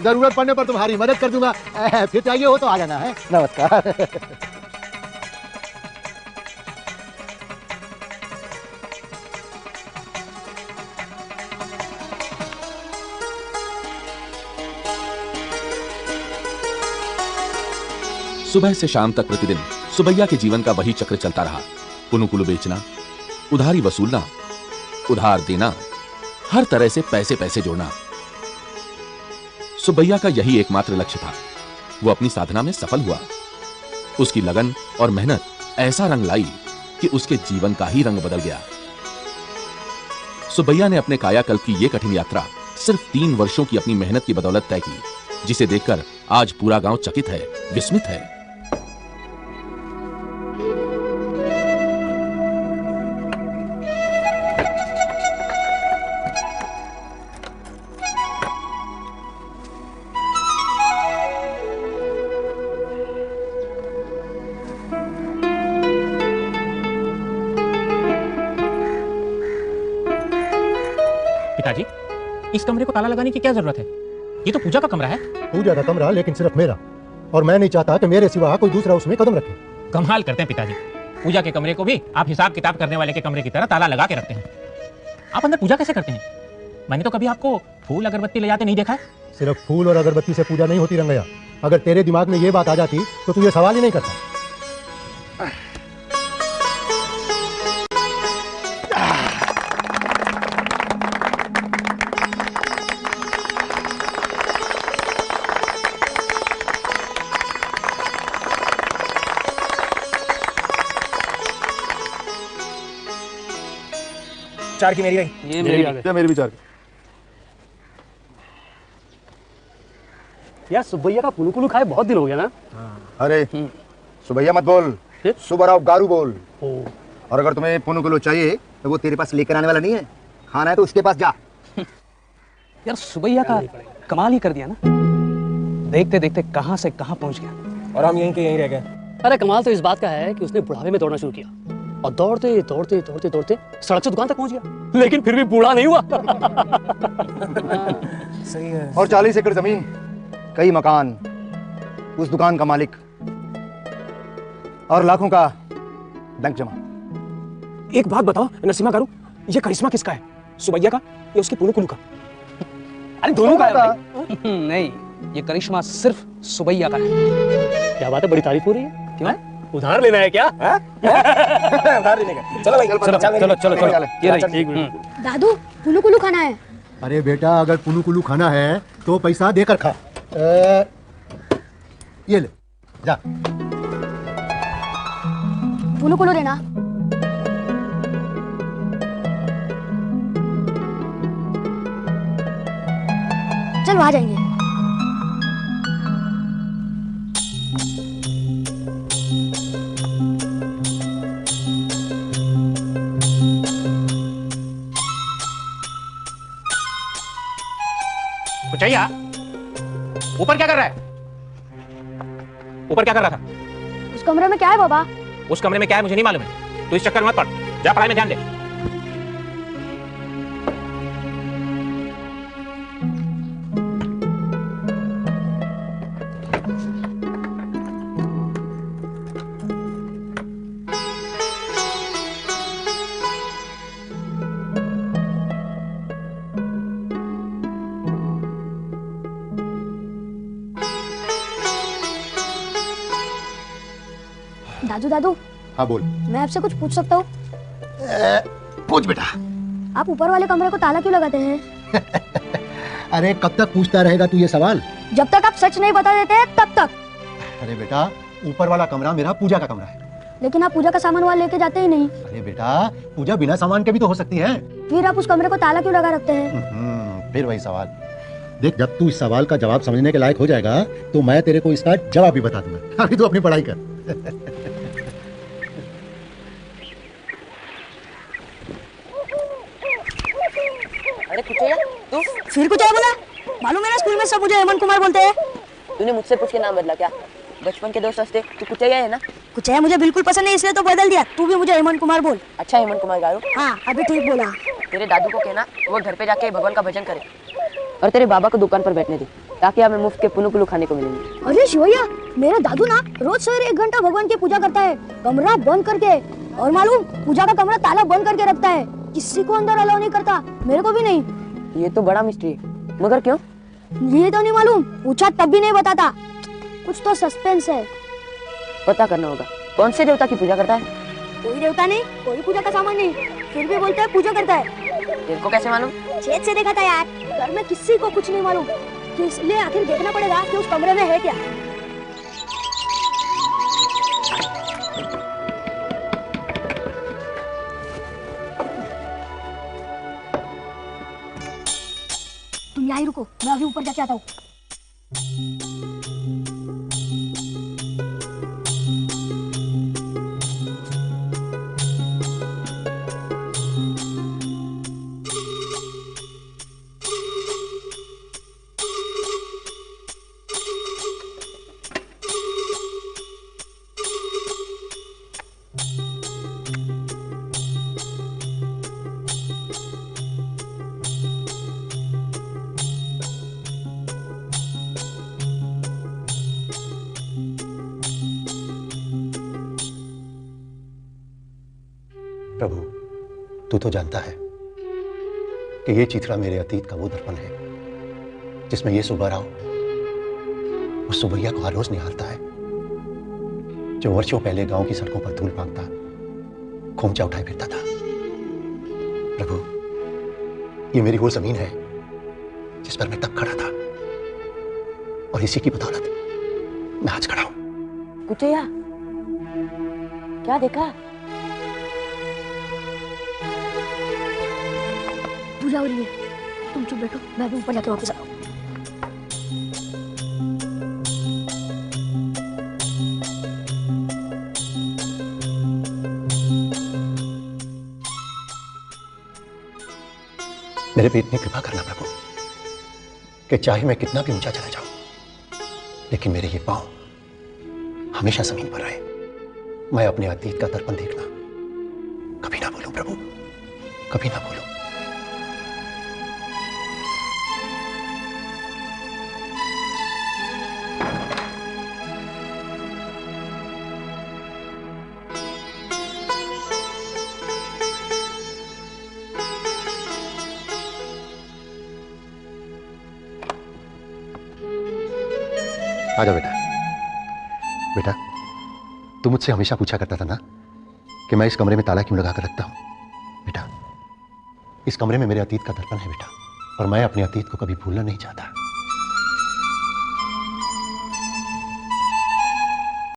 जरूरत पड़ने पर तुम्हारी मदद कर दूंगा। फिर चाहिए हो तो आ जाना है। नमस्कार। सुबह से शाम तक प्रतिदिन सुबैया के जीवन का वही चक्र चलता रहा। पुनुकुलु बेचना, उधारी वसूलना, उधार देना, हर तरह से पैसे पैसे जोड़ना। सुबैया का यही एकमात्र लक्ष्य था। वो अपनी साधना में सफल हुआ। उसकी लगन और मेहनत ऐसा रंग लाई कि उसके जीवन का ही रंग बदल गया। सुबैया ने अपने कायाकल्प की यह कठिन यात्रा सिर्फ 3 वर्षों की अपनी मेहनत की बदौलत तय की, जिसे देखकर आज पूरा गांव चकित है, विस्मित है। पिताजी, इस कमरे को ताला लगाने की क्या जरूरत है? ये तो पूजा का कमरा है। पूजा का कमरा, लेकिन सिर्फ मेरा, और मैं नहीं चाहता कि मेरे सिवा कोई दूसरा उसमें कदम रखे। कमाल करते हैं पिताजी, पूजा के कमरे को भी आप हिसाब किताब करने वाले के कमरे की तरह ताला लगा के रखते हैं। आप अंदर पूजा कैसे करते हैं? मैंने तो कभी आपको फूल अगरबत्ती ले जाते नहीं देखा है। सिर्फ फूल और अगरबत्ती से पूजा नहीं होती रंगैया। अगर तेरे दिमाग में ये बात आ जाती तो तू ये सवाल ही नहीं करता। चार की मेरी गई, ये मेरी भी 4 की। यार सुबैया का पुनुकुलु खाए बहुत दिन हो गया ना। अरे सुबैया मत बोल, सुबराव गारू बोल। और अगर तुम्हें पुनुकुलु चाहिए तो वो तेरे पास लेकर आने वाला नहीं है। खाना है तो उसके पास जा। यार सुबैया का कमाल ही कर दिया ना, देखते देखते कहां से कहां पहुंच गया। और हम यहीं के यहीं रह गए। अरे कमाल तो इस बात का है कि उसने बुढ़ापे में दौड़ना शुरू किया और दौड़ते दौड़ते दौड़ते दौड़ते सड़क से दुकान तक पहुंच गया, लेकिन फिर भी बूढ़ा नहीं हुआ। सही है। और 40 एकड़ जमीन, कई मकान, उस दुकान का मालिक और लाखों का बैंक जमा। एक बात बताओ नसीमा गारू, ये करिश्मा किसका है, सुबैया का या उसके पुनुकुलु का? अरे दोनों का है भाई। नहीं, ये करिश्मा सिर्फ सुबैया का है। क्या बात है, बड़ी तारीफ हो रही है। क्यों, उधार लेना है क्या? उधार लेने का। चलो भाई, चलो चलो चलो चलो। दादू, पुनुकुलु खाना है। अरे बेटा, अगर पुनुकुलु खाना है तो पैसा देकर खा। ये ले जा। पुनुकुलु देना। चल वहां जाएंगे। कुचैया, ऊपर क्या कर रहा है? ऊपर क्या कर रहा था? उस कमरे में क्या है बाबा? उस कमरे में क्या है मुझे नहीं मालूम है। तू इस चक्कर में मत पड़, जा पढ़ाई में ध्यान दे। दादू दादू, हाँ बोल। मैं आपसे कुछ पूछ सकता हूँ? पूछ बेटा। आप ऊपर वाले कमरे को ताला क्यों लगाते हैं? अरे कब तक पूछता रहेगा तू ये सवाल? जब तक आप सच नहीं बता देते तब तक। अरे बेटा, ऊपर वाला कमरा मेरा पूजा का कमरा है। लेकिन आप पूजा का सामान वहाँ लेके जाते ही नहीं। अरे बेटा, पूजा बिना सामान के भी तो हो सकती है। फिर आप उस कमरे को ताला क्यों लगा रखते हैं? फिर वही सवाल। देख, जब तू इस सवाल का जवाब समझने के लायक हो जाएगा तो मैं तेरे को इसका जवाब भी बता दूंगा। अभी तू अपनी पढ़ाई कर। अरे कुचैया, तू फिर कुछ है बोला? मालूम है ना, स्कूल में सब मुझे हेमंत कुमार बोलते हैं। तूने मुझसे पूछ के नाम बदला क्या? बचपन के दोस्त हंसते, तू कुचैया है ना? कुचैया मुझे बिल्कुल पसंद नहीं, इसलिए तो बदल दिया। तू भी मुझे हेमंत कुमार बोल। अच्छा हेमंत कुमार गारू। हाँ, अभी ठीक बोला। तेरे दादू को कहना वो घर पे जाके भगवान का भजन करे और तेरे बाबा को दुकान पर बैठने दे। ताकि हमें मुफ्त के पुनुकुलू खाने को मिलेंगे। अरे शिवैया, मेरा दादू ना रोज सवेरे 1 घंटा भगवान की पूजा करता है, कमरा बंद करके। और मालूम, पूजा का कमरा ताला बंद करके रखता है, किसी को अंदर अलाउ नहीं करता, मेरे को भी नहीं। ये तो बड़ा मिस्ट्री है, मगर क्यों? ये तो नहीं मालूम, पूछा तब भी नहीं बताता। कुछ तो सस्पेंस है। पता करना होगा। कौन से देवता की पूजा करता है? कोई देवता नहीं, कोई पूजा का सामान नहीं, फिर भी बोलता है पूजा करता है। तेरे को कैसे मालूम? छेद से देखा था यार, घर में किसी को कुछ नहीं मालूम, तो इसलिए आखिर देखना पड़ेगा कि उस कमरे में है क्या। तुम यहाँ ही रुको, मैं अभी ऊपर जाके आता हूँ। प्रभु, तू तो जानता है कि ये चित्रा मेरे अतीत का वो दर्पण है जिसमें ये सुब्बाराव उस सुबैया को हर रोज निहारता है जो वर्षों पहले गांव की सड़कों पर धूल मांगता खोमचा उठाए फिरता था। प्रभु, ये मेरी वो जमीन है जिस पर मैं तब खड़ा था, और इसी की बदौलत मैं आज खड़ा हूं। कुचैया, क्या देखा? पूजा हो रही है, तुम चुप बैठो, मैं अभी ऊपर जाके वापस आता हूँ। मेरे पे इतनी कृपा करना प्रभु कि चाहे मैं कितना भी ऊंचा चला जाऊं, लेकिन मेरे ये पांव हमेशा जमीन पर रहे। मैं अपने अतीत का दर्पण देखना कभी ना भूलूं प्रभु, कभी ना भूलूं। आजा बेटा। बेटा, तू मुझसे हमेशा पूछा करता था ना कि मैं इस कमरे में ताला क्यों लगा कर रखता हूं। बेटा, इस कमरे में मेरे अतीत का दर्पण है बेटा, और मैं अपने अतीत को कभी भूलना नहीं चाहता।